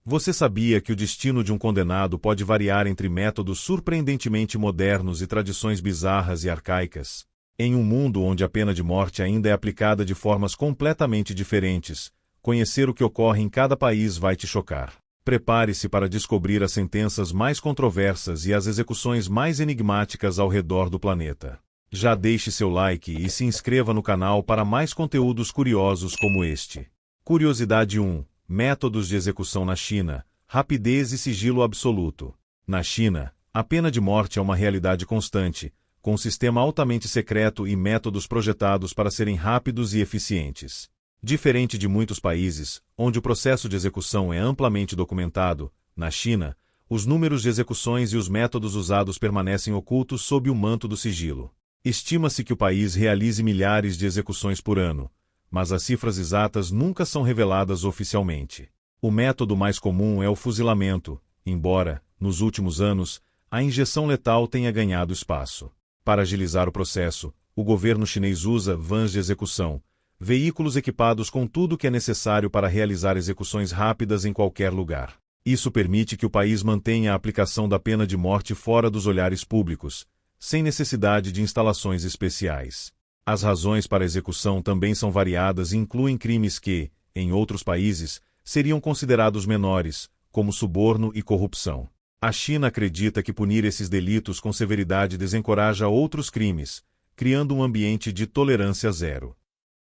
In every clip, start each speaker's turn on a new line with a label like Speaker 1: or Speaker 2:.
Speaker 1: Você sabia que o destino de um condenado pode variar entre métodos surpreendentemente modernos e tradições bizarras e arcaicas? Em um mundo onde a pena de morte ainda é aplicada de formas completamente diferentes, conhecer o que ocorre em cada país vai te chocar. Prepare-se para descobrir as sentenças mais controversas e as execuções mais enigmáticas ao redor do planeta. Já deixe seu like e se inscreva no canal para mais conteúdos curiosos como este. Curiosidade 1. Métodos de execução na China, rapidez e sigilo absoluto. Na China, a pena de morte é uma realidade constante, com um sistema altamente secreto e métodos projetados para serem rápidos e eficientes. Diferente de muitos países, onde o processo de execução é amplamente documentado, na China, os números de execuções e os métodos usados permanecem ocultos sob o manto do sigilo. Estima-se que o país realize milhares de execuções por ano, mas as cifras exatas nunca são reveladas oficialmente. O método mais comum é o fuzilamento, embora, nos últimos anos, a injeção letal tenha ganhado espaço. Para agilizar o processo, o governo chinês usa vans de execução, veículos equipados com tudo o que é necessário para realizar execuções rápidas em qualquer lugar. Isso permite que o país mantenha a aplicação da pena de morte fora dos olhares públicos, sem necessidade de instalações especiais. As razões para a execução também são variadas e incluem crimes que, em outros países, seriam considerados menores, como suborno e corrupção. A China acredita que punir esses delitos com severidade desencoraja outros crimes, criando um ambiente de tolerância zero.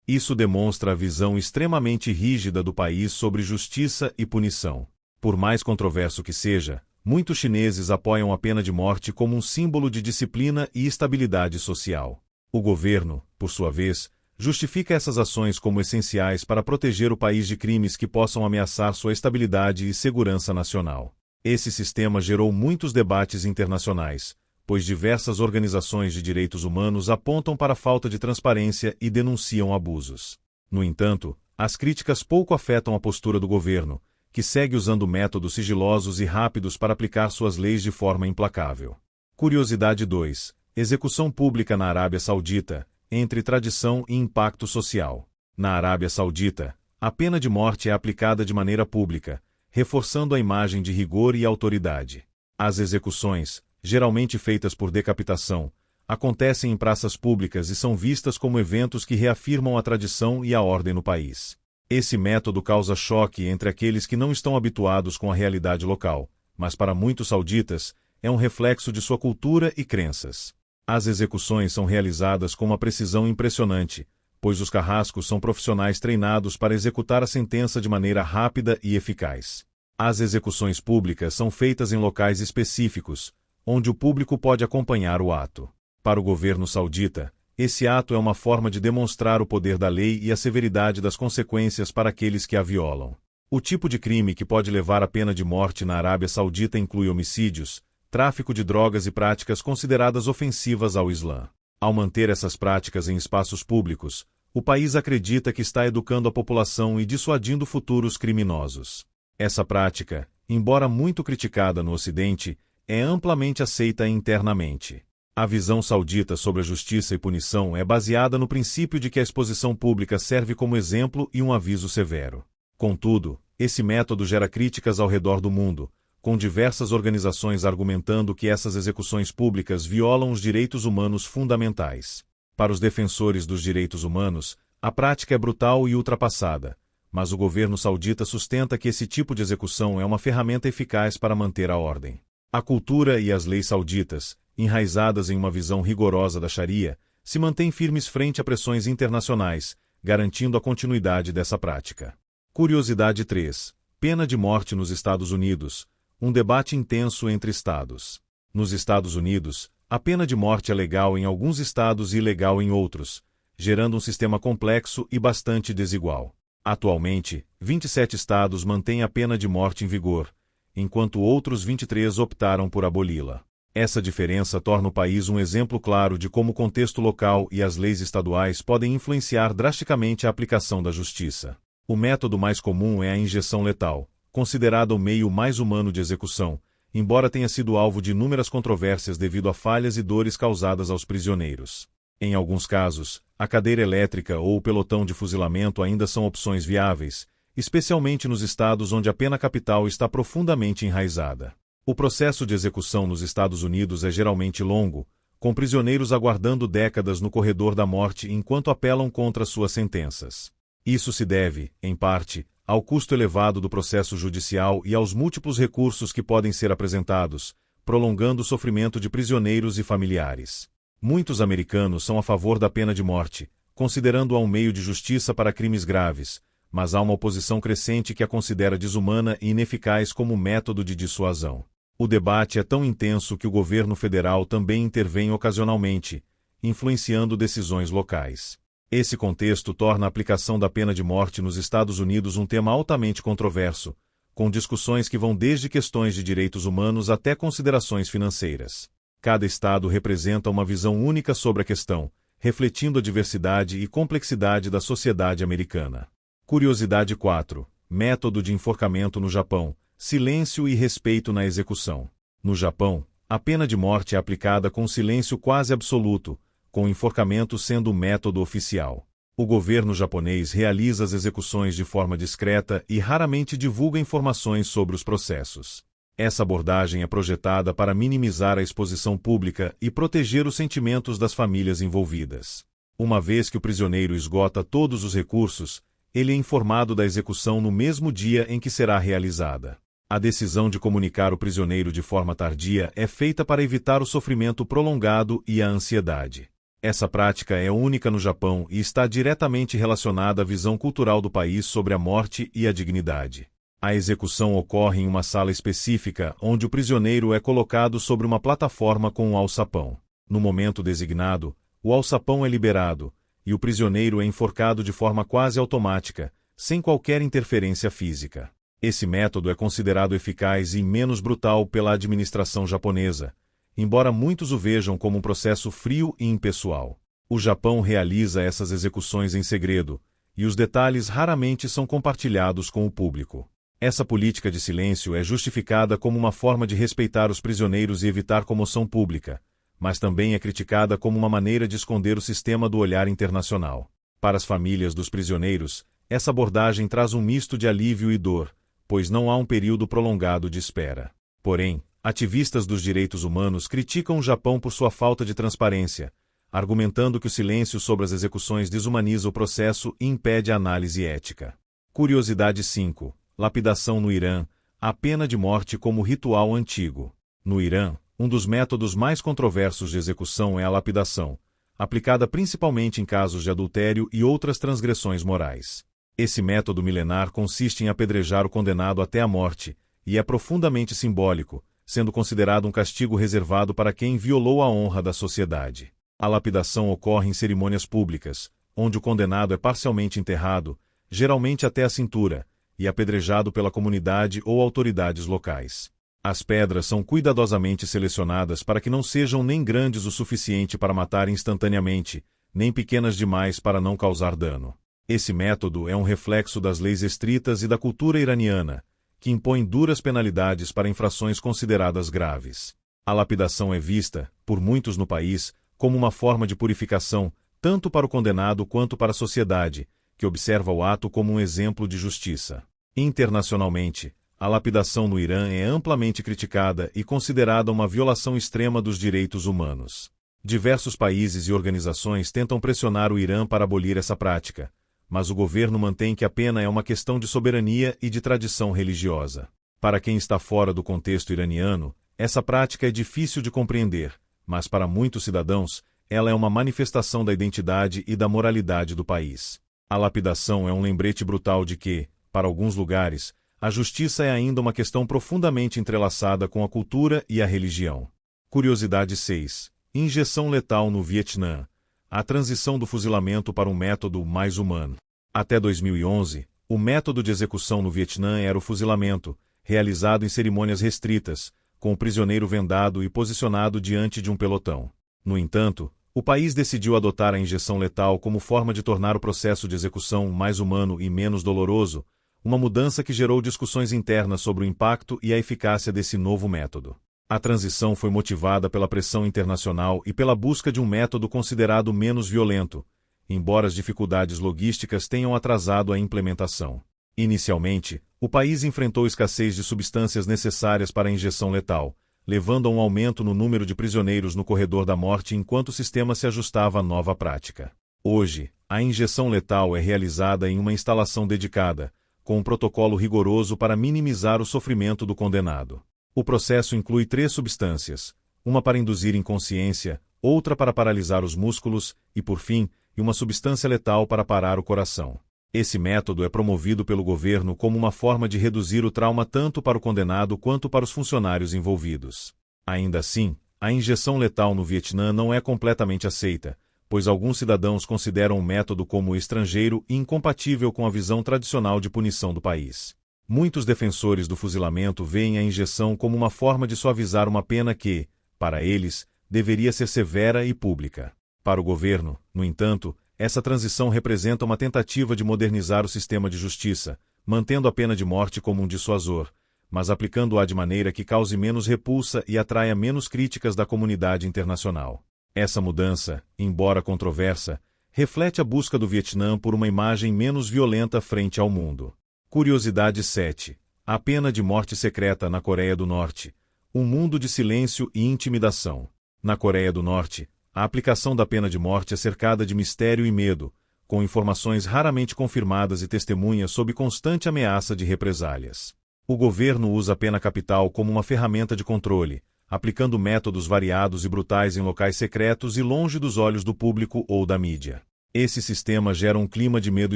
Speaker 1: Isso demonstra a visão extremamente rígida do país sobre justiça e punição. Por mais controverso que seja, muitos chineses apoiam a pena de morte como um símbolo de disciplina e estabilidade social. O governo, por sua vez, justifica essas ações como essenciais para proteger o país de crimes que possam ameaçar sua estabilidade e segurança nacional. Esse sistema gerou muitos debates internacionais, pois diversas organizações de direitos humanos apontam para a falta de transparência e denunciam abusos. No entanto, as críticas pouco afetam a postura do governo, que segue usando métodos sigilosos e rápidos para aplicar suas leis de forma implacável. Curiosidade 2. Execução pública na Arábia Saudita, entre tradição e impacto social. Na Arábia Saudita, a pena de morte é aplicada de maneira pública, reforçando a imagem de rigor e autoridade. As execuções, geralmente feitas por decapitação, acontecem em praças públicas e são vistas como eventos que reafirmam a tradição e a ordem no país. Esse método causa choque entre aqueles que não estão habituados com a realidade local, mas para muitos sauditas, é um reflexo de sua cultura e crenças. As execuções são realizadas com uma precisão impressionante, pois os carrascos são profissionais treinados para executar a sentença de maneira rápida e eficaz. As execuções públicas são feitas em locais específicos, onde o público pode acompanhar o ato. Para o governo saudita, esse ato é uma forma de demonstrar o poder da lei e a severidade das consequências para aqueles que a violam. O tipo de crime que pode levar à pena de morte na Arábia Saudita inclui homicídios, tráfico de drogas e práticas consideradas ofensivas ao Islã. Ao manter essas práticas em espaços públicos, o país acredita que está educando a população e dissuadindo futuros criminosos. Essa prática, embora muito criticada no Ocidente, é amplamente aceita internamente. A visão saudita sobre a justiça e punição é baseada no princípio de que a exposição pública serve como exemplo e um aviso severo. Contudo, esse método gera críticas ao redor do mundo, com diversas organizações argumentando que essas execuções públicas violam os direitos humanos fundamentais. Para os defensores dos direitos humanos, a prática é brutal e ultrapassada, mas o governo saudita sustenta que esse tipo de execução é uma ferramenta eficaz para manter a ordem. A cultura e as leis sauditas, enraizadas em uma visão rigorosa da Sharia, se mantêm firmes frente a pressões internacionais, garantindo a continuidade dessa prática. Curiosidade 3. Pena de morte nos Estados Unidos. Um debate intenso entre estados. Nos Estados Unidos, a pena de morte é legal em alguns estados e ilegal em outros, gerando um sistema complexo e bastante desigual. Atualmente, 27 estados mantêm a pena de morte em vigor, enquanto outros 23 optaram por aboli-la. Essa diferença torna o país um exemplo claro de como o contexto local e as leis estaduais podem influenciar drasticamente a aplicação da justiça. O método mais comum é a injeção letal, considerada o meio mais humano de execução, embora tenha sido alvo de inúmeras controvérsias devido a falhas e dores causadas aos prisioneiros. Em alguns casos, a cadeira elétrica ou o pelotão de fuzilamento ainda são opções viáveis, especialmente nos estados onde a pena capital está profundamente enraizada. O processo de execução nos Estados Unidos é geralmente longo, com prisioneiros aguardando décadas no corredor da morte enquanto apelam contra suas sentenças. Isso se deve, em parte, ao custo elevado do processo judicial e aos múltiplos recursos que podem ser apresentados, prolongando o sofrimento de prisioneiros e familiares. Muitos americanos são a favor da pena de morte, considerando-a um meio de justiça para crimes graves, mas há uma oposição crescente que a considera desumana e ineficaz como método de dissuasão. O debate é tão intenso que o governo federal também intervém ocasionalmente, influenciando decisões locais. Esse contexto torna a aplicação da pena de morte nos Estados Unidos um tema altamente controverso, com discussões que vão desde questões de direitos humanos até considerações financeiras. Cada estado representa uma visão única sobre a questão, refletindo a diversidade e complexidade da sociedade americana. Curiosidade 4. Método de enforcamento no Japão. Silêncio e respeito na execução. No Japão, a pena de morte é aplicada com silêncio quase absoluto, com o enforcamento sendo o método oficial. O governo japonês realiza as execuções de forma discreta e raramente divulga informações sobre os processos. Essa abordagem é projetada para minimizar a exposição pública e proteger os sentimentos das famílias envolvidas. Uma vez que o prisioneiro esgota todos os recursos, ele é informado da execução no mesmo dia em que será realizada. A decisão de comunicar o prisioneiro de forma tardia é feita para evitar o sofrimento prolongado e a ansiedade. Essa prática é única no Japão e está diretamente relacionada à visão cultural do país sobre a morte e a dignidade. A execução ocorre em uma sala específica onde o prisioneiro é colocado sobre uma plataforma com um alçapão. No momento designado, o alçapão é liberado, e o prisioneiro é enforcado de forma quase automática, sem qualquer interferência física. Esse método é considerado eficaz e menos brutal pela administração japonesa, embora muitos o vejam como um processo frio e impessoal. O Japão realiza essas execuções em segredo, e os detalhes raramente são compartilhados com o público. Essa política de silêncio é justificada como uma forma de respeitar os prisioneiros e evitar comoção pública, mas também é criticada como uma maneira de esconder o sistema do olhar internacional. Para as famílias dos prisioneiros, essa abordagem traz um misto de alívio e dor, pois não há um período prolongado de espera. Porém, ativistas dos direitos humanos criticam o Japão por sua falta de transparência, argumentando que o silêncio sobre as execuções desumaniza o processo e impede a análise ética. Curiosidade 5. Lapidação no Irã. A pena de morte como ritual antigo. No Irã, um dos métodos mais controversos de execução é a lapidação, aplicada principalmente em casos de adultério e outras transgressões morais. Esse método milenar consiste em apedrejar o condenado até a morte, e é profundamente simbólico, sendo considerado um castigo reservado para quem violou a honra da sociedade. A lapidação ocorre em cerimônias públicas, onde o condenado é parcialmente enterrado, geralmente até a cintura, e apedrejado pela comunidade ou autoridades locais. As pedras são cuidadosamente selecionadas para que não sejam nem grandes o suficiente para matar instantaneamente, nem pequenas demais para não causar dano. Esse método é um reflexo das leis estritas e da cultura iraniana, que impõe duras penalidades para infrações consideradas graves. A lapidação é vista, por muitos no país, como uma forma de purificação, tanto para o condenado quanto para a sociedade, que observa o ato como um exemplo de justiça. Internacionalmente, a lapidação no Irã é amplamente criticada e considerada uma violação extrema dos direitos humanos. Diversos países e organizações tentam pressionar o Irã para abolir essa prática, mas o governo mantém que a pena é uma questão de soberania e de tradição religiosa. Para quem está fora do contexto iraniano, essa prática é difícil de compreender, mas para muitos cidadãos, ela é uma manifestação da identidade e da moralidade do país. A lapidação é um lembrete brutal de que, para alguns lugares, a justiça é ainda uma questão profundamente entrelaçada com a cultura e a religião. Curiosidade 6. Injeção letal no Vietnã. A transição do fuzilamento para um método mais humano. Até 2011, o método de execução no Vietnã era o fuzilamento, realizado em cerimônias restritas, com o prisioneiro vendado e posicionado diante de um pelotão. No entanto, o país decidiu adotar a injeção letal como forma de tornar o processo de execução mais humano e menos doloroso, uma mudança que gerou discussões internas sobre o impacto e a eficácia desse novo método. A transição foi motivada pela pressão internacional e pela busca de um método considerado menos violento, embora as dificuldades logísticas tenham atrasado a implementação. Inicialmente, o país enfrentou escassez de substâncias necessárias para a injeção letal, levando a um aumento no número de prisioneiros no corredor da morte enquanto o sistema se ajustava à nova prática. Hoje, a injeção letal é realizada em uma instalação dedicada, com um protocolo rigoroso para minimizar o sofrimento do condenado. O processo inclui 3 substâncias, uma para induzir inconsciência, outra para paralisar os músculos e, por fim, uma substância letal para parar o coração. Esse método é promovido pelo governo como uma forma de reduzir o trauma tanto para o condenado quanto para os funcionários envolvidos. Ainda assim, a injeção letal no Vietnã não é completamente aceita, pois alguns cidadãos consideram o método como estrangeiro e incompatível com a visão tradicional de punição do país. Muitos defensores do fuzilamento veem a injeção como uma forma de suavizar uma pena que, para eles, deveria ser severa e pública. Para o governo, no entanto, essa transição representa uma tentativa de modernizar o sistema de justiça, mantendo a pena de morte como um dissuasor, mas aplicando-a de maneira que cause menos repulsa e atraia menos críticas da comunidade internacional. Essa mudança, embora controversa, reflete a busca do Vietnã por uma imagem menos violenta frente ao mundo. Curiosidade 7. A pena de morte secreta na Coreia do Norte. Um mundo de silêncio e intimidação. Na Coreia do Norte, a aplicação da pena de morte é cercada de mistério e medo, com informações raramente confirmadas e testemunhas sob constante ameaça de represálias. O governo usa a pena capital como uma ferramenta de controle, aplicando métodos variados e brutais em locais secretos e longe dos olhos do público ou da mídia. Esse sistema gera um clima de medo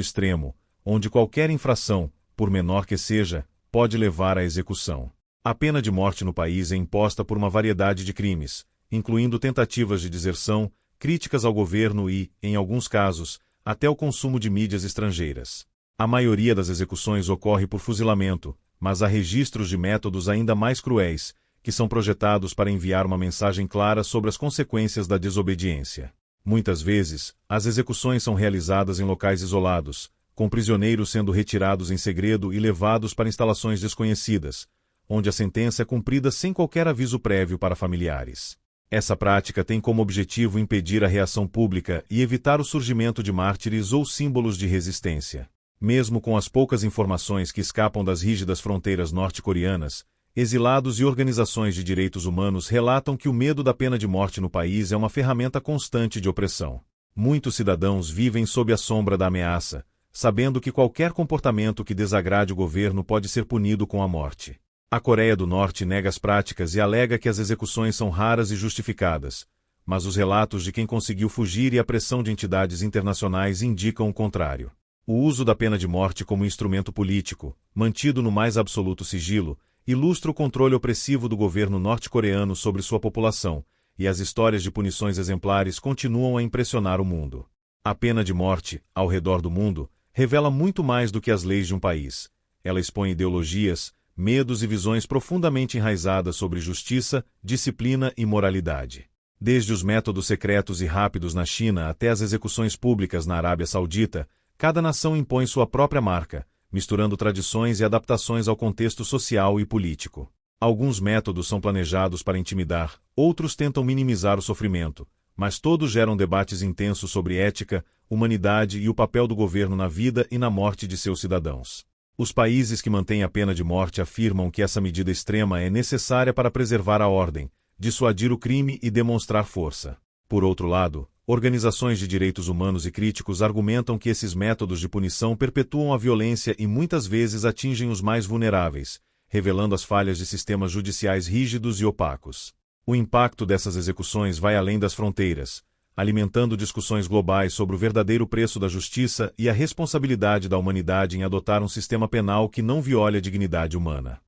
Speaker 1: extremo, onde qualquer infração, por menor que seja, pode levar à execução. A pena de morte no país é imposta por uma variedade de crimes, incluindo tentativas de deserção, críticas ao governo e, em alguns casos, até o consumo de mídias estrangeiras. A maioria das execuções ocorre por fuzilamento, mas há registros de métodos ainda mais cruéis, que são projetados para enviar uma mensagem clara sobre as consequências da desobediência. Muitas vezes, as execuções são realizadas em locais isolados, com prisioneiros sendo retirados em segredo e levados para instalações desconhecidas, onde a sentença é cumprida sem qualquer aviso prévio para familiares. Essa prática tem como objetivo impedir a reação pública e evitar o surgimento de mártires ou símbolos de resistência. Mesmo com as poucas informações que escapam das rígidas fronteiras norte-coreanas, exilados e organizações de direitos humanos relatam que o medo da pena de morte no país é uma ferramenta constante de opressão. Muitos cidadãos vivem sob a sombra da ameaça, sabendo que qualquer comportamento que desagrade o governo pode ser punido com a morte. A Coreia do Norte nega as práticas e alega que as execuções são raras e justificadas, mas os relatos de quem conseguiu fugir e a pressão de entidades internacionais indicam o contrário. O uso da pena de morte como instrumento político, mantido no mais absoluto sigilo, ilustra o controle opressivo do governo norte-coreano sobre sua população, e as histórias de punições exemplares continuam a impressionar o mundo. A pena de morte, ao redor do mundo, revela muito mais do que as leis de um país. Ela expõe ideologias, medos e visões profundamente enraizadas sobre justiça, disciplina e moralidade. Desde os métodos secretos e rápidos na China até as execuções públicas na Arábia Saudita, cada nação impõe sua própria marca, misturando tradições e adaptações ao contexto social e político. Alguns métodos são planejados para intimidar, outros tentam minimizar o sofrimento, mas todos geram debates intensos sobre ética, humanidade e o papel do governo na vida e na morte de seus cidadãos. Os países que mantêm a pena de morte afirmam que essa medida extrema é necessária para preservar a ordem, dissuadir o crime e demonstrar força. Por outro lado, organizações de direitos humanos e críticos argumentam que esses métodos de punição perpetuam a violência e muitas vezes atingem os mais vulneráveis, revelando as falhas de sistemas judiciais rígidos e opacos. O impacto dessas execuções vai além das fronteiras, alimentando discussões globais sobre o verdadeiro preço da justiça e a responsabilidade da humanidade em adotar um sistema penal que não viole a dignidade humana.